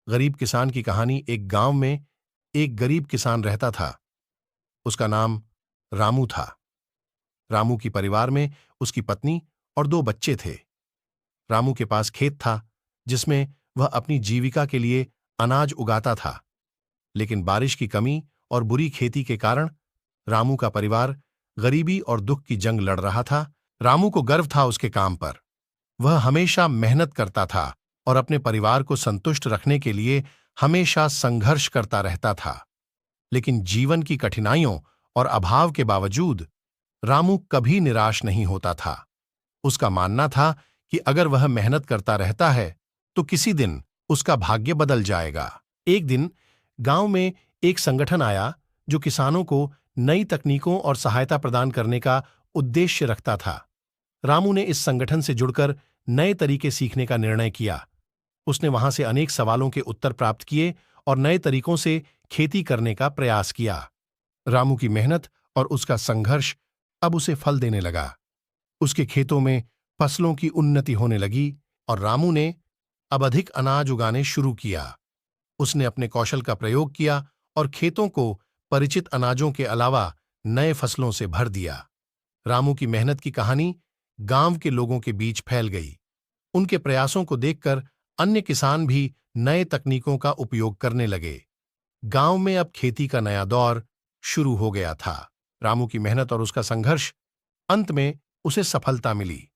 गरीब किसान की कहानी। एक गांव में एक गरीब किसान रहता था। उसका नाम रामू था। रामू की परिवार में उसकी पत्नी और दो बच्चे थे। रामू के पास खेत था जिसमें वह अपनी जीविका के लिए अनाज उगाता था, लेकिन बारिश की कमी और बुरी खेती के कारण रामू का परिवार गरीबी और दुख की जंग लड़ रहा था। रामू को गर्व था उसके काम पर। वह हमेशा मेहनत करता था और अपने परिवार को संतुष्ट रखने के लिए हमेशा संघर्ष करता रहता था। लेकिन जीवन की कठिनाइयों और अभाव के बावजूद रामू कभी निराश नहीं होता था। उसका मानना था कि अगर वह मेहनत करता रहता है तो किसी दिन उसका भाग्य बदल जाएगा। एक दिन गांव में एक संगठन आया जो किसानों को नई तकनीकों और सहायता प्रदान करने का उद्देश्य रखता था। रामू ने इस संगठन से जुड़कर नए तरीके सीखने का निर्णय किया। उसने वहां से अनेक सवालों के उत्तर प्राप्त किए और नए तरीकों से खेती करने का प्रयास किया। रामू की मेहनत और उसका संघर्ष अब उसे फल देने लगा। उसके खेतों में फसलों की उन्नति होने लगी और रामू ने अब अधिक अनाज उगाने शुरू किया। उसने अपने कौशल का प्रयोग किया और खेतों को परिचित अनाजों के अलावा नए फसलों से भर दिया। रामू की मेहनत की कहानी गांव के लोगों के बीच फैल गई। उनके प्रयासों को देखकर अन्य किसान भी नए तकनीकों का उपयोग करने लगे। गांव में अब खेती का नया दौर शुरू हो गया था। रामू की मेहनत और उसका संघर्ष, अंत में उसे सफलता मिली।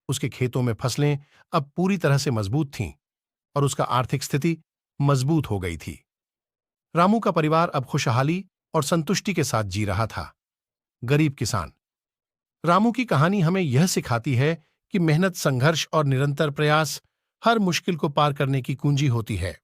उसके खेतों में फसलें अब पूरी तरह से मजबूत थीं और उसका आर्थिक स्थिति मजबूत हो गई थी। रामू का परिवार अब खुशहाली और संतुष्टि के साथ जी रहा था। गरीब किसान। रामू की कहानी हमें यह सिखाती है कि मेहनत, संघर्ष और निरंतर प्रयास हर मुश्किल को पार करने की कुंजी होती है।